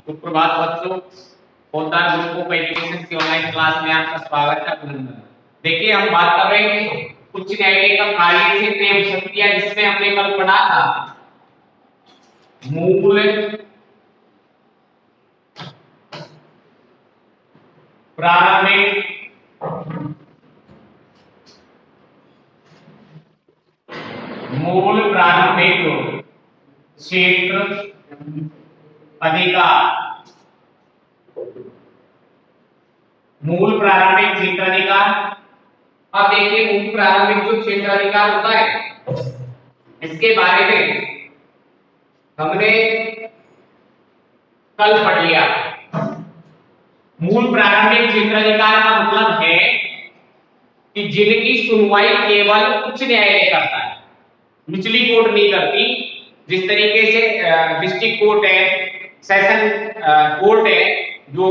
सुप्रभात बच्चों, Poddar group of education की ऑनलाइन क्लास में आपका स्वागत है, अभिनंदन। देखिए हम बात कर रहे हैं उच्च न्यायालय का कार्य से प्रेम शक्तियां, जिसमें हमने कल पढ़ा था मूल प्रारंभिक क्षेत्र अधिकार। मूल प्रारंभिक क्षेत्र अधिकार। अब देखिए मूल प्रारंभिक जो क्षेत्र अधिकार होता है, इसके बारे में हमने कल पढ़ लिया। मूल प्रारंभिक क्षेत्र अधिकार का मतलब है कि जिनकी सुनवाई केवल उच्च न्यायालय करता है, निचली कोर्ट नहीं करती। जिस तरीके से डिस्ट्रिक्ट कोर्ट है, सेशन कोर्ट है, जो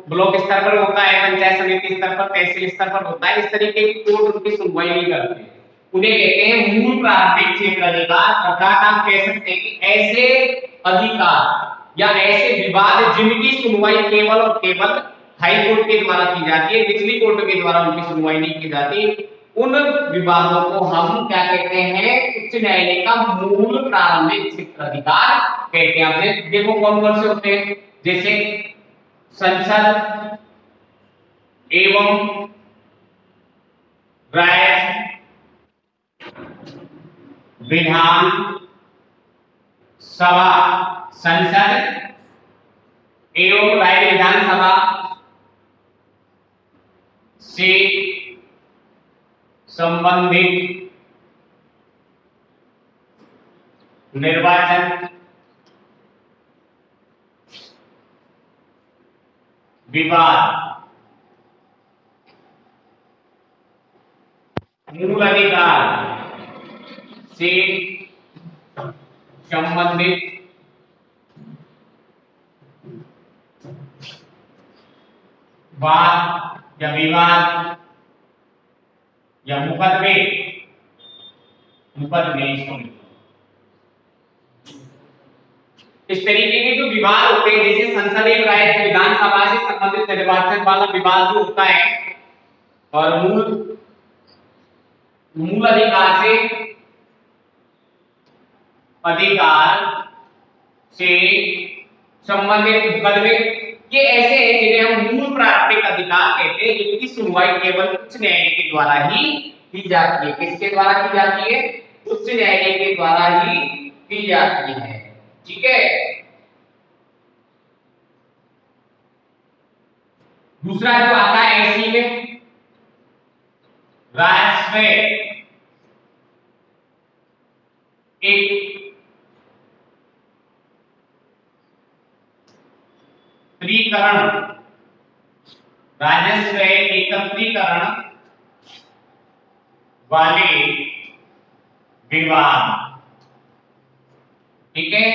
ब्लॉक स्तर पर होता है, पंचायत समिति स्तर पर, तहसील स्तर पर होता है, इस तरीके की कोर्ट उनकी सुनवाई नहीं करती। उन्हें कहते हैं मूल प्रारंभिक क्षेत्र अधिकार। अर्थात आप कह सकते हैं कि ऐसे अधिकार या ऐसे विवाद जिनकी सुनवाई केवल और केवल हाई कोर्ट के द्वारा की जाती है, निचली कोर्ट के द्वारा उनकी सुनवाई नहीं की जाती, उन विवादों को हम क्या कहते हैं? उच्च न्यायालय का मूल प्रारंभिक क्षेत्र अधिकार कहते हैं। आपने देखो कौन कौन से होते हैं, जैसे संसद एवं राज्य विधान सभा, संसद एवं राज्य विधानसभा से संबंधित निर्वाचन विवाद, मूल अधिकार से संबंधित वाद या विवाद या मुकदमे इस तरीके के जो विवाद होते हैं, जैसे संसद एवं राज्य विधानसभा से संबंधित निर्वाचन वाला विवाद जो होता है, और मूल अधिकार से संबंधित मुकदमे, ये ऐसे हैं जिन्हें हम मूल प्रारंभिक अधिकार कहते हैं, जिनकी सुनवाई केवल उच्च न्यायालय के द्वारा ही की जाती है। किसके द्वारा की जाती है? उच्च न्यायालय के द्वारा ही की जाती है। ठीक है। दूसरा जो आता है ऐसी में राजस्व एकत्रीकरण वाले विवाद। ठीक है।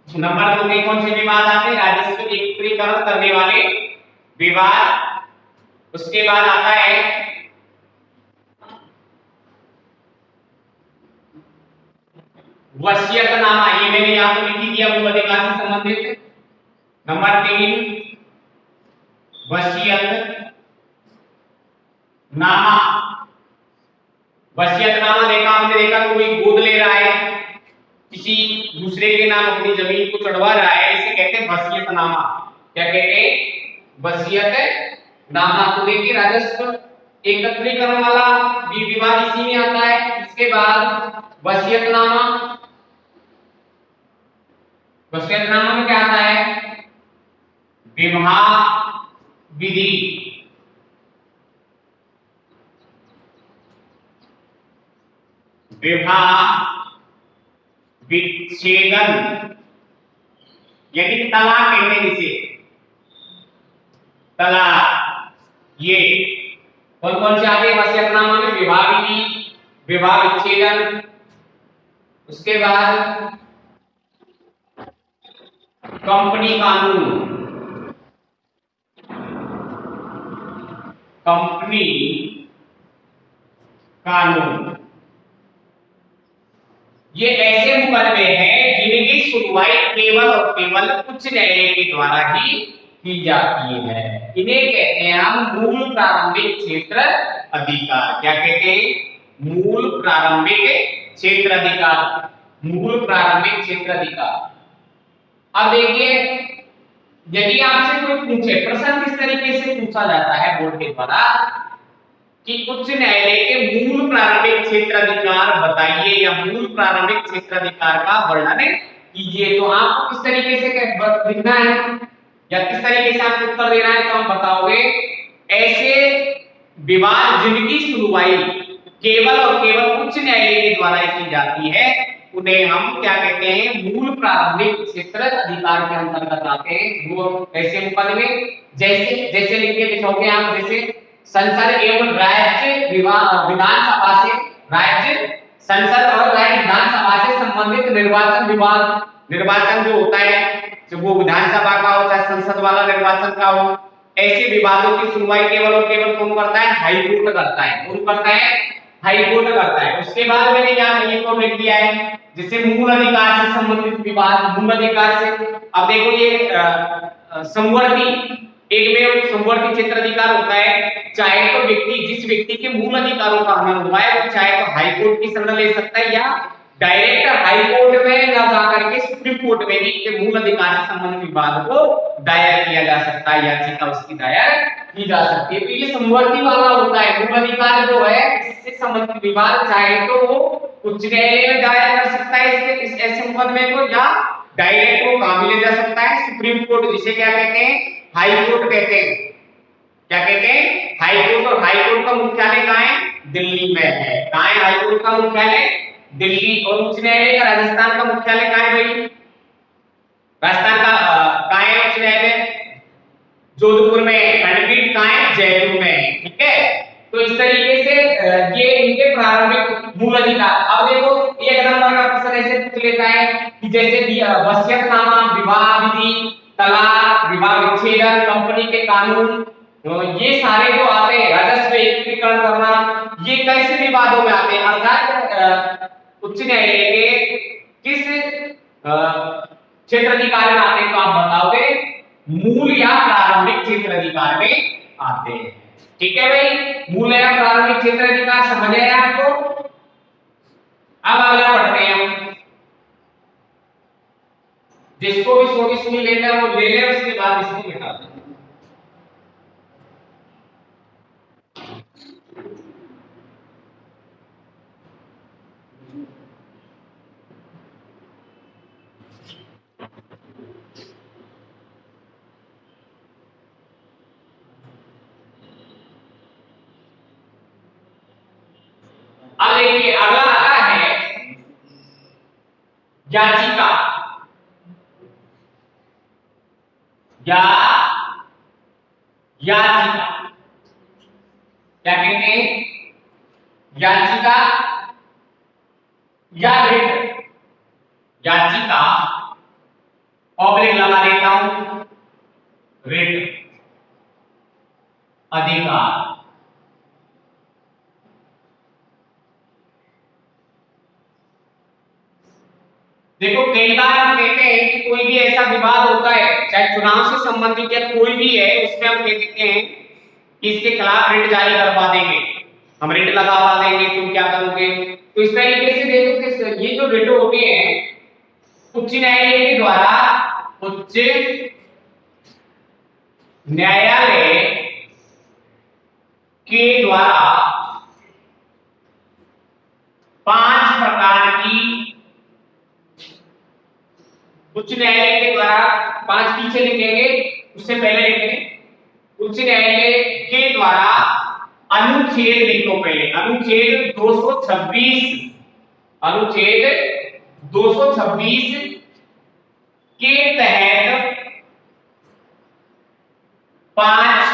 नंबर 2 में कौन से विवाद आते हैं? राजस्व एकत्रीकरण करने वाले विवाद। उसके बाद आता है वसीयतनामा। ये मैंने यहां पर लिखी दिया, मूल अधिकार से संबंधित। नंबर 3 वसीयतनामा। वसीयतनामा देखा हमने, देखा कोई गोद ले रहा है, किसी दूसरे के नाम अपनी जमीन को चढ़वा रहा है, इसे कहते हैं वसीयतनामा। क्या कहते हैं? वसीयतनामा। तो देखिए राजस्व एकत्रीकरण वाला भी विवाद इसी में आता है। इसके बाद वसीयतनामा। वसीयतनामा में क्या आता है? विवाह विधि। विवाह विच्छेदन, यानी तलाक कहते हैं जिसे, तलाक। ये कौन कौन से आते हैं वसीयतनामा में? विवाह विधि, विवाह विच्छेदन। उसके बाद कंपनी कानून। कंपनी कानून ये ऐसे मुकदमे हैं जिनकी जिनकी सुनवाई केवल और केवल उच्च न्यायालय के द्वारा ही की जाती है, इन्हें कहते हैं हम मूल प्रारंभिक क्षेत्र अधिकार। क्या कहते हैं? मूल प्रारंभिक क्षेत्र अधिकार, मूल प्रारंभिक क्षेत्र अधिकार। अब देखिए, यदि आपसे कोई पूछे, प्रश्न किस तरीके से पूछा जाता है बोर्ड के द्वारा कि उच्च न्यायालय के मूल प्रारंभिक क्षेत्र अधिकार बताइए या मूल प्रारंभिक क्षेत्र अधिकार का वर्णन कीजिए, तो आपको किस तरीके से लिखना है या किस तरीके से आपको उत्तर देना है, तो हम बताओगे ऐसे विवाद जिनकी सुनवाई केवल और केवल उच्च न्यायालय के द्वारा की जाती है, उन्हें हम क्या कहते हैं? मूल प्रारंभिक क्षेत्र अधिकार के अंतर्गत आते हैं। वो ऐसे मुकदमे जैसे जैसे लिख के दिखाओगे आप, जैसे संसद एवं राज्य विधानसभा से, राज्य संसद और राज्य विधानसभा से संबंधित निर्वाचन विवाद, निर्वाचन जो होता है, जब वो विधानसभा का हो चाहे संसद वाला निर्वाचन का हो, ऐसे विवादों की सुनवाई केवल और केवल कौन करता है? हाई कोर्ट करता है। कौन करता है? हाई कोर्ट करता है। उसके बाद मैंने यहाँ ये को लिख दिया है, जैसे मूल अधिकार से संबंधित विवाद, मूल अधिकार से। अब देखो ये संवर्ती, एक में संवर्ती क्षेत्र अधिकार होता है, चाहे तो व्यक्ति, जिस व्यक्ति के मूल अधिकारों का हनन हुआ है, वो चाहे तो हाई कोर्ट की शरण ले सकता है या डायरेक्ट हाई कोर्ट में न जाकर के सुप्रीम कोर्ट में भी के मूल अधिकार से संबंधित विवाद को दायर किया जा सकता है, याचिका उसकी दायर की जा सकती है। तो ये संवर्ती वाला होता है, मूल अधिकार जो है इससे संबंधित विवाद चाहे तो वो उच्च न्यायालय में दायर कर सकता है इस ऐसे मुकदमे को, या डायरेक्ट वो कहां भी ले जा सकता है? सुप्रीम कोर्ट, जिसे क्या कहते हैं? हाई कोर्ट कहते हैं। क्या कहते हैं? High court. और हाई कोर्ट का मुख्यालय कहां है? दिल्ली में है। कहां है हाई कोर्ट का मुख्यालय? दिल्ली। और उच्च न्यायालय का राजस्थान का मुख्यालय कहां है भाई? राजस्थान का कहां है उच्च न्यायालय? जोधपुर में। खंडपीठ कहां है? जयपुर में। ठीक है, तो इस तरीके से ये इनके प्रारंभिक मूल अधिकार। अब देखो, एक नंबर का प्रश्न ऐसे पूछ लेता है कि जैसे वसीयतनामा, विवाह विधि, तलाक, विवाह विच्छेदन, कंपनी के कानून, तो ये सारे जो आते हैं, राजस्व एकत्रीकरण करना, ये कैसे विवादों में आते हैं? अर्थात उच्च न्यायालय के किस क्षेत्र अधिकार में आते हैं? तो आप बताओगे मूल या प्रारंभिक क्षेत्र अधिकार में आते हैं। ठीक है भाई, मूल या प्रारंभिक क्षेत्र अधिकार समझ आया आपको? अब अगला पढ़ते हैं हम, जिसको भी सुनी लेना है वो ले ले, उसके बाद इसको मिटा दें। अब देखिए, अगला आता है याचिका। याचिका क्या कहते हैं? याचिका या रिट। याचिका ऑब्लिक लगा देता हूं, रिट अधिकार। देखो, कई बार हम कहते हैं कि कोई भी ऐसा विवाद होता है, चाहे चुनाव से संबंधित या कोई भी है, उसमें हम कह देते हैं कि इसके खिलाफ रिट जारी करवा देंगे, हम रिट लगवा देंगे, तुम क्या करोगे? तो इस तरीके से देखो कि ये जो रिट होते हैं उच्च न्यायालय के द्वारा, उच्च न्यायालय के द्वारा 5 प्रकार की, उच्च न्यायालय के द्वारा 5 पीछे लिखेंगे, उससे पहले लिखेंगे उच्च न्यायालय के द्वारा अनुच्छेद, लिखो पहले अनुच्छेद 226, अनुच्छेद 226 के तहत 5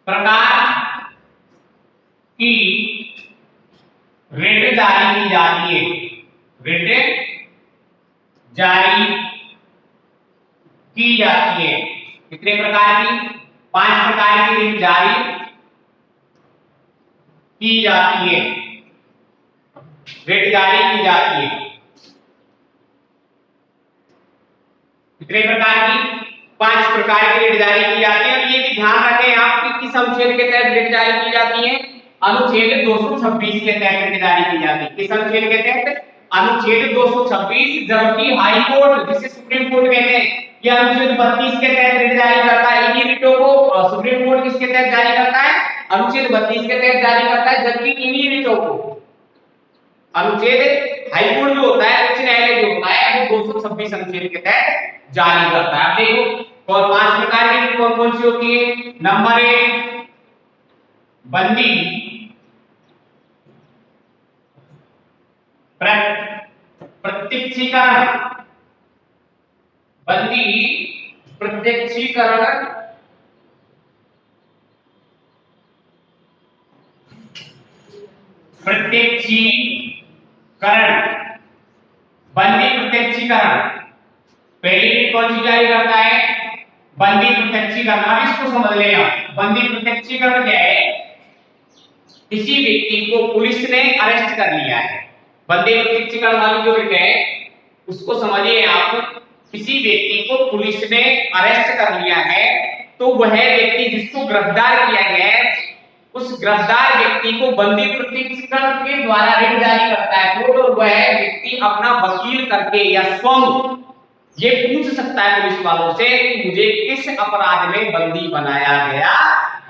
प्रकार की रिट जारी की जाती है। रिट जारी की जाती है। कितने प्रकार की? 5 प्रकार की रिट जारी की जाती है। रिट जारी की जाती है। कितने प्रकार की? 5 प्रकार की रिट जारी की जाती है। और ये भी ध्यान रखें आप कि किस अनुच्छेद के तहत रिट जारी की जाती है? अनुच्छेद 226 के तहत रिट जारी की जाती है। किस अनुच्छेद के तहत? अनुच्छेद 226। जबकि हाई कोर्ट, जिसे सुप्रीम कोर्ट कहते हैं, ये अनुच्छेद 32 के तहत रिट जारी करता है। इन्हीं रिटों को सुप्रीम कोर्ट किसके तहत जारी करता है? अनुच्छेद 32 के तहत जारी करता है। जबकि इन्हीं रिटों को अनुच्छेद हाई कोर्ट जो होता है, उच्च न्यायालय जो होता है, वो 226 अनुच्छेद के तहत जारी करता है। अब देखो कौन 5 प्रकार की कौन कौन सी होती है। नंबर 1, बंदी प्रत्यक्षीकरण। बंदी प्रत्यक्षीकरण बंदी प्रत्यक्षीकरण पहली रीट कौन सी जारी करता है? बंदी प्रत्यक्षीकरण। अब इसको समझ लेना, बंदी प्रत्यक्षीकरण क्या है? किसी व्यक्ति को पुलिस ने अरेस्ट कर लिया है। बंदी प्रत्यक्षीकरण वाली जो रीट है उसको समझिए आप। किसी व्यक्ति को पुलिस ने अरेस्ट कर लिया है, तो वह व्यक्ति जिसको गिरफ्तार किया गया है, उस गिरफ्तार व्यक्ति को बंदी प्रत्यक्षीकरण के द्वारा रिट जारी करता है कोर्ट। और वह व्यक्ति अपना वकील करके या स्वयं ये पूछ सकता है पुलिस वालों से कि मुझे किस अपराध में बंदी बनाया गया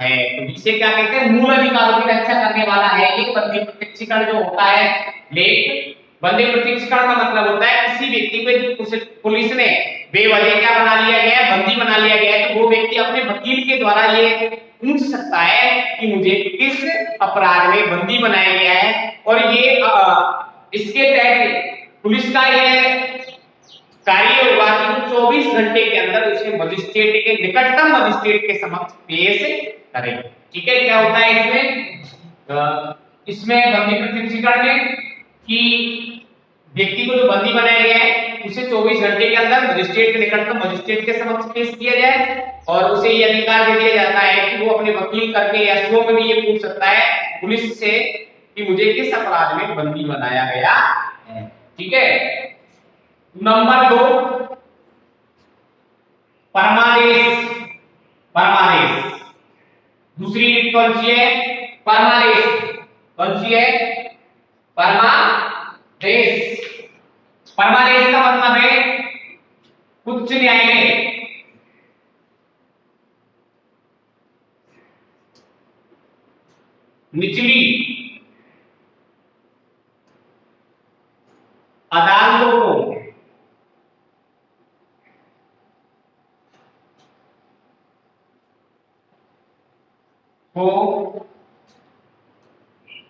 है। तो इसे क्या कहते हैं? मूल अधिकारों की रक्षा करने वाला है ये बंदी प्रत्यक्षीकरण जो होता है। लेकिन बंदी प्रत्यक्षीकरण का मतलब होता है किसी व्यक्ति को पुलिस ने बेवजह क्या बना लिया गया है? बंदी बना लिया गया है। तो वो व्यक्ति अपने वकील के द्वारा ये पूछ सकता है कि मुझे किस अपराध में बंदी बनाया गया है। और ये इसके तहत पुलिस का ये कार्य होगा कि वो 24 घंटे के अंदर उसे मजिस्ट्रेट के निकटतम मजिस्ट्रेट के समक्ष पेश करेगा। ठीक है, क्या होता है इसमें बंदी प्रत्यक्षीकरण में कि व्यक्ति को जो बंदी बनाया गया है उसे 24 घंटे के अंदर मजिस्ट्रेट के निकटतम मजिस्ट्रेट के समक्ष पेश किया जाए। और उसे ये अधिकार दे दिया जाता है कि वो अपने वकील करके या स्व में भी ये पूछ सकता है पुलिस से कि मुझे किस अपराध में बंदी बनाया गया है। ठीक है। नंबर 2, परमादेश। परमादेश दूसरी रीट कौन सी है? परमादेश। कौन सी है? परमादेश। परमादेश का मतलब है उच्च न्यायालय निचली अदालतों को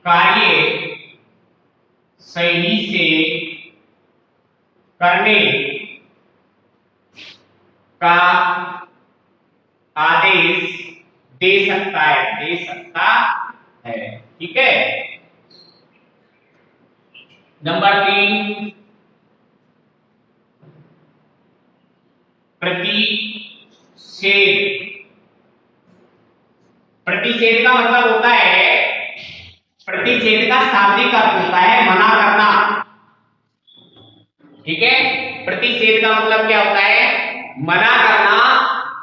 कार्य सही से करने का आदेश दे सकता है। ठीक है। नंबर 3, प्रतिषेध। प्रतिषेध का मतलब होता है, प्रतिषेध का शाब्दिक अर्थ होता है मना करना। ठीक है। प्रतिषेध का मतलब क्या होता है? मना करना।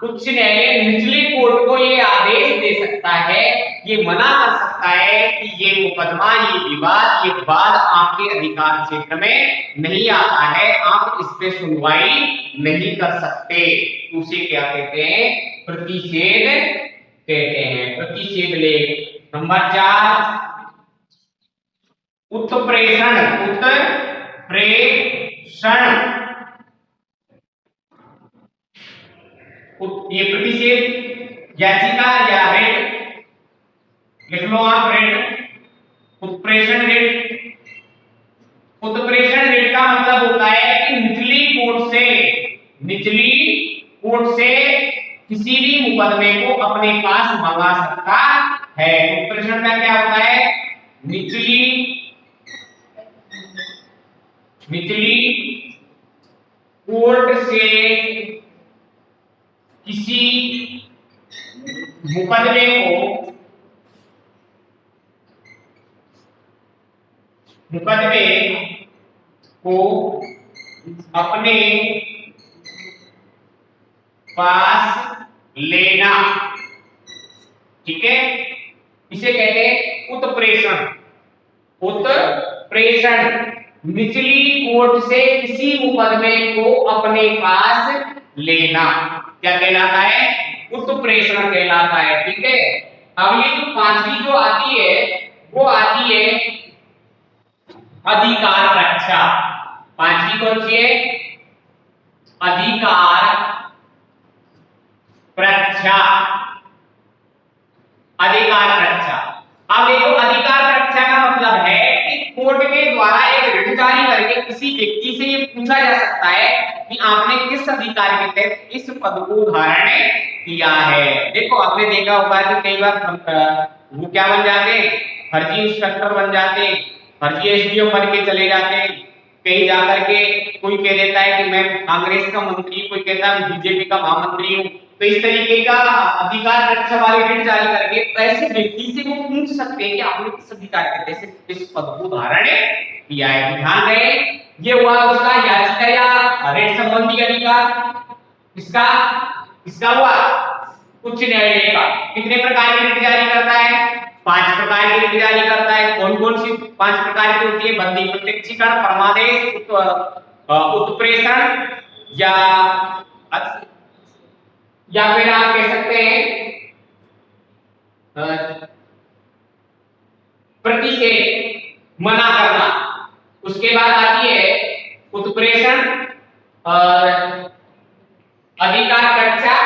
उच्च न्यायालय निचले कोर्ट को ये आदेश दे सकता है, ये मना कर सकता है कि ये मुकदमा, ये विवाद, ये वाद आपके अधिकार क्षेत्र में नहीं आता है, आप इस पे सुनवाई नहीं कर सकते। उसे क्या कहते हैं? प्रतिषेध कहते हैं। प्रतिषेध लेख। नंबर 4, उत्प्रेषण। ये प्रतिषेध याचिका या रिट, लिख लो आप रिट, उत्प्रेषण रिट। उत्प्रेषण रिट का मतलब होता है कि निचली कोर्ट से किसी भी मुकदमे को अपने पास मंगा सकता है। उत्प्रेषण का क्या होता है? निचली कोर्ट से किसी मुकदमे को अपने पास लेना, ठीक है, इसे कहते हैं उत्प्रेषण। उत्प्रेषण निचली कोर्ट से किसी मुकदमे को अपने पास लेना क्या कहलाता है? उत्प्रेषण कहलाता है, ठीक है। अब ये जो पांचवी जो आती है वो आती है अधिकार रक्षा। पांचवी कौन सी है? अधिकार रक्षा। अधिकार रक्षा। अब देखो अधिकार रक्षा का मतलब है कि कोर्ट के द्वारा एक रिट जारी करके किसी व्यक्ति से ये पूछा जा सकता है कि आपने किस अधिकार के तहत इस पद को धारण किया है। देखो आपने देखा होगा कि कई बार वो क्या बन जाते हैं, फर्जी इंस्पेक्टर बन जाते हैं, फर्जी एसडीओ बन के चले जाते हैं। कहीं जाकर के कोई कह देता है कि मैं कांग्रेस का मंत्री, कोई कहता है बीजेपी का महामंत्री हूं। तो इस तरीके का अधिकार रक्षा वाली रिट जारी करके ऐसे व्यक्ति से वो पूछ सकते हैं कि आपने किस अधिकार के तहत इस पद को धारण किया है। ध्यान रहे, ये हुआ उसका याचिका या रिट संबंधी अधिकार। इसका इसका हुआ उच्च न्यायालय का। कितने प्रकार की रिट जारी करता है? 5 प्रकार की रिट जारी करता है। कौन कौन सी 5 प्रकार की होती है? बंदी प्रत्यक्षीकरण, परमादेश, उत्प्रेषण या फिर आप कह सकते हैं प्रतिषेध, मना करना। उसके बाद आती है उत्प्रेषण और अधिकार रक्षा।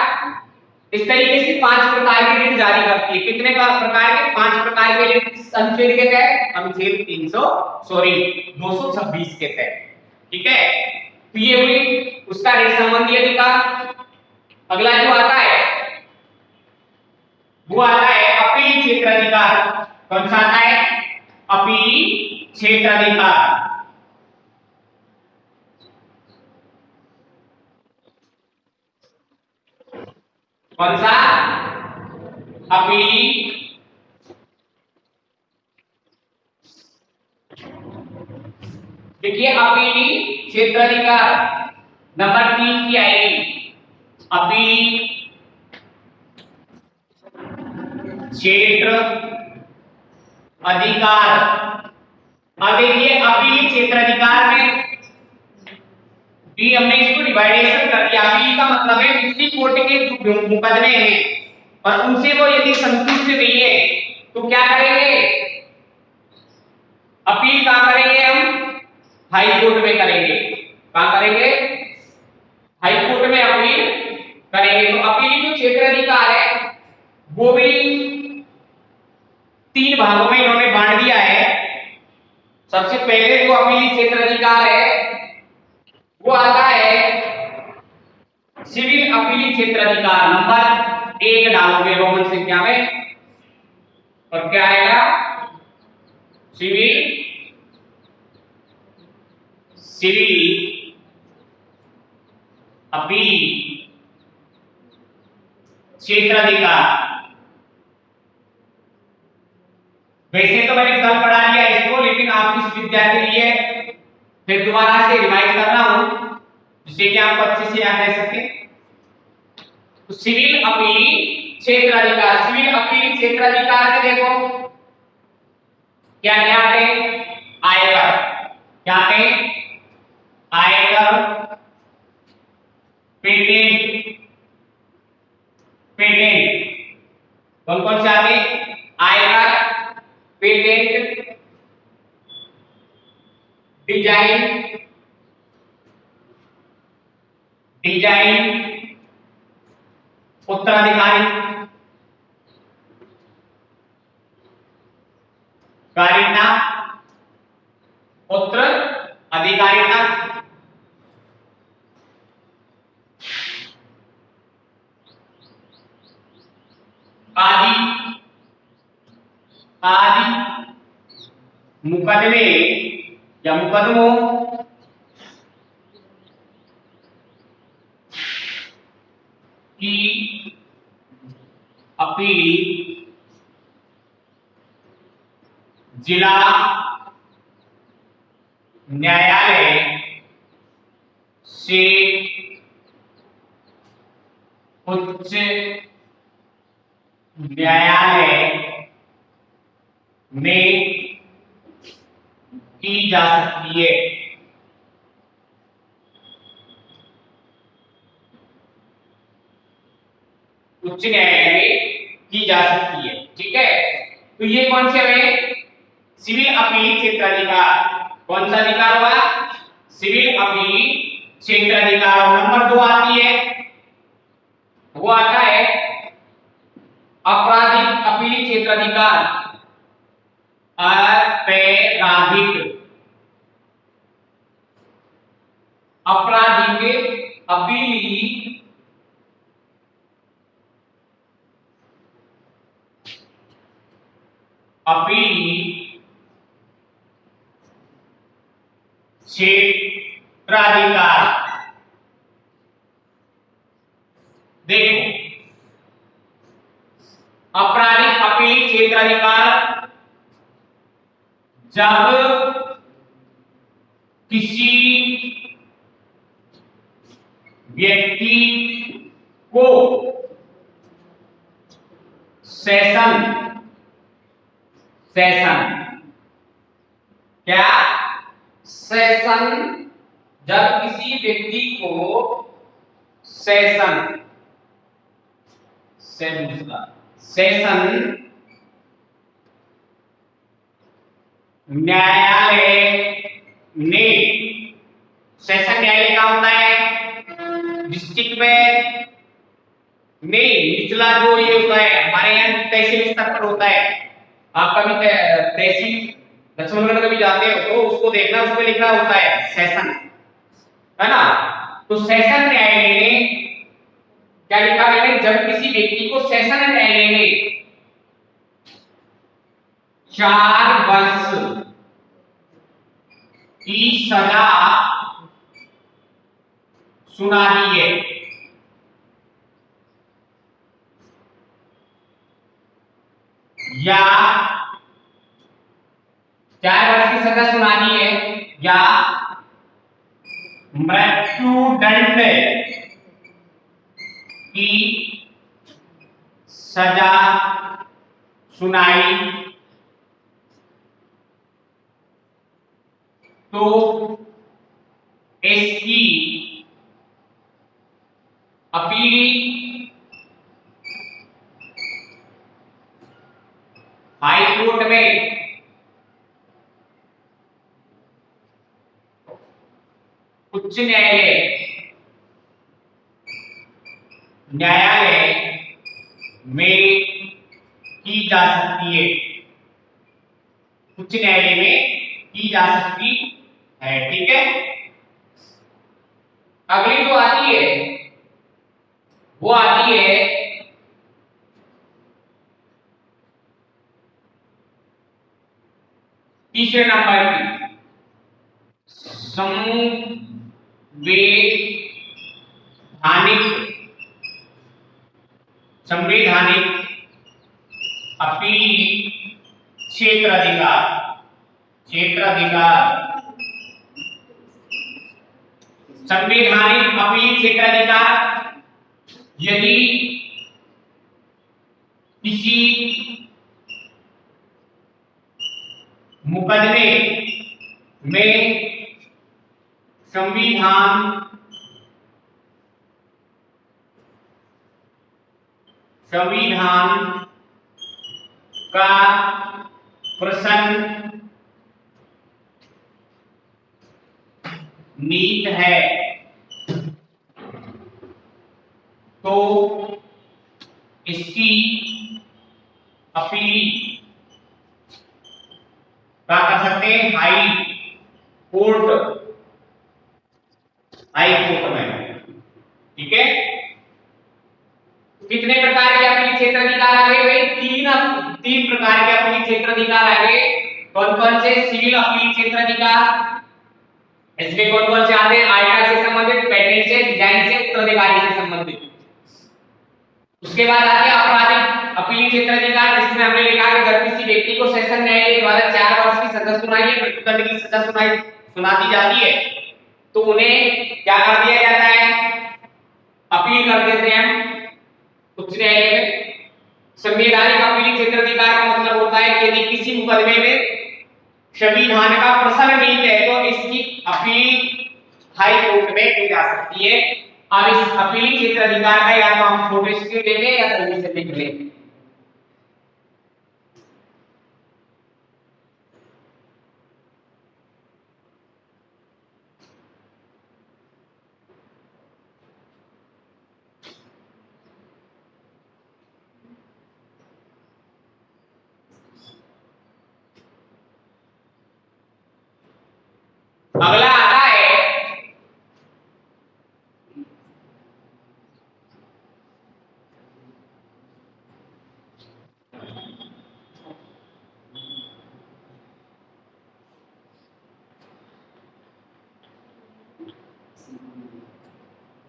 इस तरीके से 5 प्रकार की रिट जारी करती है। कितने प्रकार के? 5 प्रकार के रिट अनुच्छेद के तहत, अनुच्छेद 226 के तहत, ठीक है। तो ये हुई उसका रिट संबंधी अधिकार। अगला जो आता है वो आता है अपीली क्षेत्राधिकार। कौन सा आता है? अपीली क्षेत्राधिकार। कौन सा? अपीली देखिए अपीली क्षेत्राधिकार नंबर 3 की आएगी अपीली क्षेत्र अधिकार। अब देखिए अपीली क्षेत्र अधिकार में भी हमने इसको डिवाइडेशन कर दिया। अपील का मतलब है निचली कोर्ट के जो मुकदमे हैं और उनसे वो यदि संतुष्ट नहीं है तो क्या करेंगे? अपील कहां करेंगे? हम हाई कोर्ट में करेंगे। कहां करेंगे? हाई कोर्ट में अपील करेंगे। तो अपील जो क्षेत्र अधिकार है वो भी 3 भागों में इन्होंने बांट दिया है। सबसे पहले जो अपीली क्षेत्र अधिकार है वो आता है सिविल अपीली क्षेत्र अधिकार। नंबर 1 डालोगे रोमन संख्या में और क्या आएगा? सिविल अपील क्षेत्र अधिकार। वैसे तो मैंने कल पढ़ा लिया इसको, लेकिन आप इस विद्या के लिए फिर दोबारा से रिवाइज कर रहा हूं जिससे कि आपको अच्छे से याद रह सके। तो सिविल अपीली क्षेत्र अधिकार, सिविल अपीली क्षेत्र अधिकार में देखो क्या क्या आते हैं? आयकर। क्या आते हैं? आयकर, पेटेंट। कौन कौन से आते हैं? आयकर, पेटेंट, डिजाइन, उत्तराधिकारी, कारिता, उत्तराधिकारिता, आदि मुकदमे या मुकदमों की अपील जिला न्यायालय से उच्च न्यायालय में की जा सकती है। उच्च न्यायालय में की जा सकती है, ठीक है। तो ये कौन से हुए? सिविल अपील क्षेत्राधिकार। कौन सा अधिकार हुआ? सिविल अपील क्षेत्राधिकार। नंबर 2 आती है, वो आता है आपराधिक अपील क्षेत्राधिकार। आपराधिक अपील क्षेत्राधिकार। देखो, आपराधिक अपील क्षेत्राधिकार जब किसी व्यक्ति को सेशन क्या सेशन जब किसी व्यक्ति को सेशन न्यायालय ने, सेशन न्यायालय का होता है डिस्ट्रिक्ट में नहीं, निचला जो ये होता है हमारे यहाँ तहसील स्तर पर होता है। आपका भी तहसील लक्ष्मणगढ़ में भी जाते हो तो उसको देखना, उसमें लिखा होता है सेशन, है ना। तो सेशन न्यायालय ने क्या लिखा है? जब किसी व्यक्ति को सेशन न्यायालय ने 4 वर्ष की सजा सुना दी है, या 4 वर्ष की सजा सुना दी है, या मृत्युदंड की सजा सुनाई तो इसकी अपील हाई कोर्ट में उच्च न्यायालय में की जा सकती है। उच्च न्यायालय में की जा सकती है, ठीक है। अगली जो आती है वो आती है तीसरे नंबर की, संवैधानिक अपील क्षेत्राधिकार। संवैधानिक अपील क्षेत्राधिकार यदि किसी मुकदमे में संविधान का प्रश्न नीत है तो इसकी अपील क्या कर सकते हैं? हाई कोर्ट में, ठीक है। कितने प्रकार के अपील क्षेत्राधिकार आ गए भाई? तीन प्रकार के अपील क्षेत्राधिकार आ गए। कौन कौन से? सिविल अपील क्षेत्राधिकार, इसमें कौन कौन से आते हैं? आयकर से संबंधित, पेटेंट से, डिजाइन से, उत्तराधिकारी से संबंधित। उसके बाद आते हैं आपराधिक अपील क्षेत्राधिकार, जिसमें हमने लिखा कि जब किसी व्यक्ति को सेशन न्यायालय द्वारा 4 वर्ष की सजा सुनाई है, मृत्युदंड की सजा सुना दी जाती है, तो उन्हें क्या कर दिया जाता है? अपील कर देते हैं, उच्च न्यायालय में संवैधानिक अपील क्षेत्राधिकार का मतलब होता है कि यदि किसी मुकदमे में संविधान का प्रश्न नहीं है तो इसकी अपील हाई कोर्ट में की जा सकती है। अब इस अपील क्षेत्राधिकार का या तो हम छोटे से ले लें या जल्दी से लिख लें। अगला आता है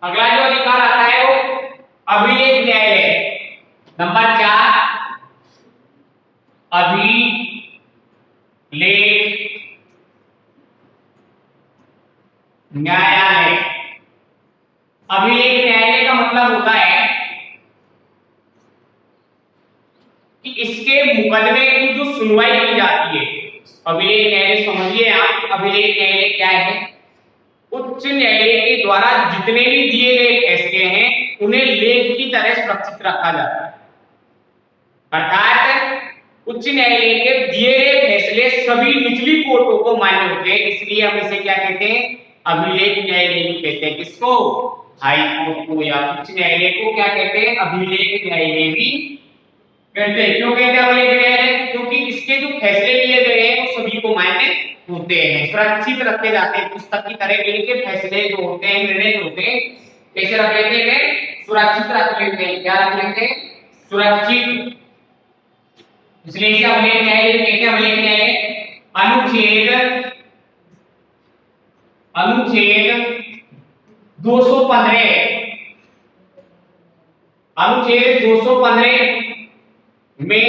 अगला जो अधिकार आता है वो अभिलेख न्यायालय। नंबर 4 अभिलेख न्यायालय। अभिलेख न्यायालय का मतलब होता है कि इसके मुकदमे की जो सुनवाई की जाती है। अभिलेख न्यायालय समझिए आप, अभिलेख न्यायालय क्या है? उच्च न्यायालय के द्वारा जितने भी दिए गए फैसले हैं उन्हें लेख की तरह सुरक्षित रखा जाता है। अर्थात उच्च न्यायालय के दिए गए फैसले सभी निचली कोर्टों को मान्य होते हैं, इसलिए हम इसे क्या कहते हैं? अभिलेख न्यायालय भी कहते हैं। किसको? हाई कोर्ट को या उच्च न्यायालय को क्या कहते हैं? अभिलेख न्यायालय भी कहते हैं। क्यों कहते हैं अभिलेख न्यायालय? क्योंकि इसके जो फैसले लिए गए हैं वो सभी को मान्य होते हैं, सुरक्षित रखे जाते हैं। पुस्तक की तरह इनके फैसले जो होते हैं, निर्णय जो होते हैं, कैसे रख लेते हैं? सुरक्षित रख लेते हैं। क्या रख लेते हैं? सुरक्षित। इसलिए इसे अभिलेख न्यायालय कहते हैं। अभिलेख न्यायालय अनुच्छेद 215 में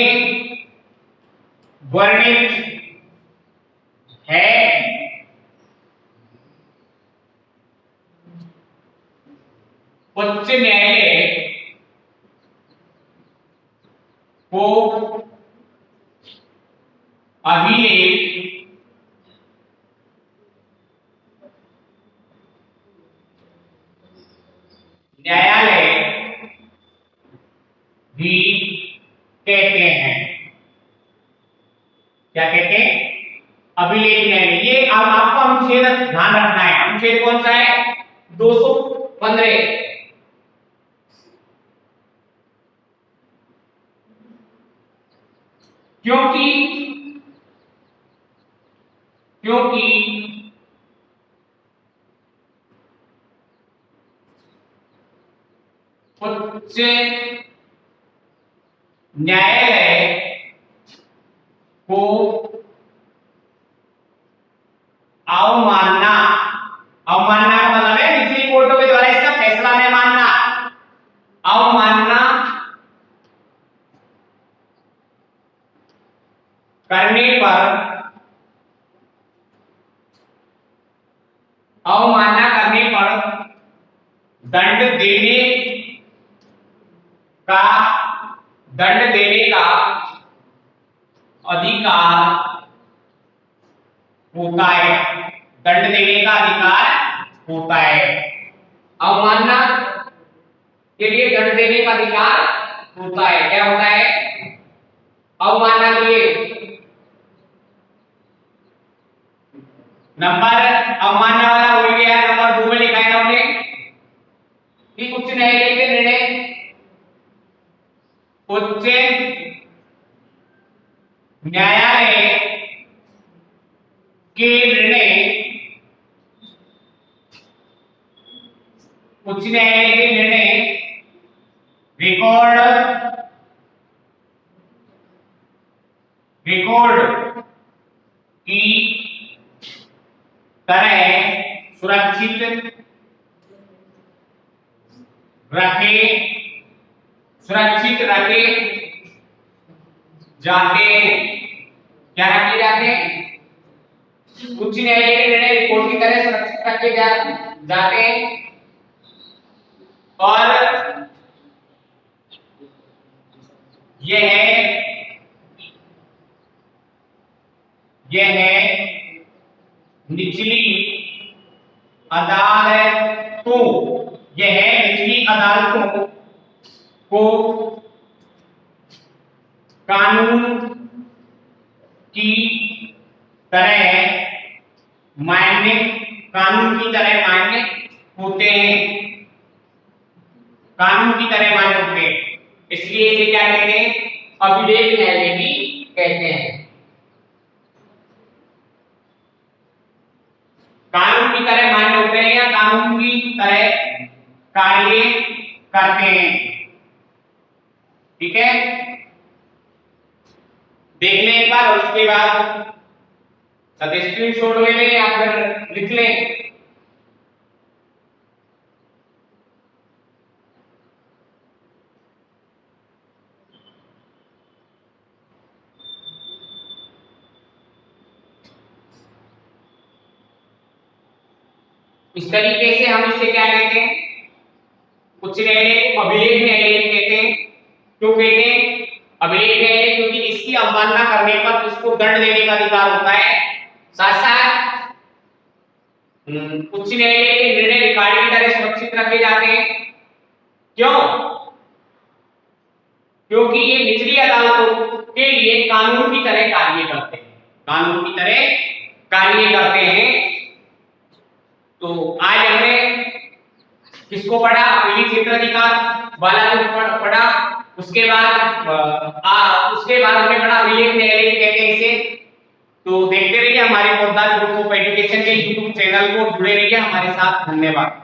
वर्णित है उच्च न्यायालय को अभिलेख न्यायालय भी कहते हैं। क्या कहते हैं? अभिलेख न्यायालय। ये अब आपको अनुच्छेद ध्यान रखना है। अनुच्छेद कौन सा है? 215। क्योंकि उच्च न्यायालय को अवमानना का मतलब है निचली कोर्टों के द्वारा इसका फैसला न मानना। अवमानना करने पर दंड देने का अधिकार होता है। दंड देने का अधिकार होता है। अवमानना के लिए दंड देने का अधिकार होता है। क्या होता है? अवमानना के लिए नंबर अवमानना वाला हो गया। नंबर 2 में लिखा है उन्होंने कि उच्च न्यायालय के निर्णय उच्च न्यायालय के निर्णय रिकॉर्ड की तरह सुरक्षित रखे जाते हैं। क्या रखे जाते हैं? उच्च न्यायालय के निर्णय रिकॉर्ड की तरह सुरक्षित रखे जाते हैं और यह है निचली अदालतों, यह है निचली अदालतों को कानून की तरह मान्य होते हैं, कानून की तरह मान्य होते हैं, इसलिए इसे क्या कहते हैं? अभिलेख न्यायालय भी कहते हैं। कानून की तरह मान्य होते हैं या कानून की तरह कार्य करते हैं, ठीक है? देख लें एक बार और उसके बाद स्क्रीनशॉट ले लें या फिर लिख लें। इस तरीके से हम इसे क्या कहते हैं? उच्च न्यायालय को अभिलेख न्यायालय कहते हैं। क्यों कहते हैं अभिलेख न्यायालय? क्योंकि इसकी अवमानना करने पर उसको दंड देने का अधिकार होता है। साथ साथ उच्च न्यायालय के निर्णय रिकॉर्ड की तरह सुरक्षित रखे जाते हैं। क्यों? क्योंकि ये निचली अदालतों के लिए कानून की तरह कार्य करते हैं, कानून की तरह कार्य करते हैं। तो आज हमने किसको पढ़ा? अपीली क्षेत्राधिकार वाला जो पढ़ा, उसके बाद हमने पढ़ा अभिलेख न्यायालय कहते हैं इसे। तो देखते रहिए हमारे पोद्दार ग्रुप ऑफ एजुकेशन के YouTube चैनल को, जुड़े रहिए हमारे साथ। धन्यवाद।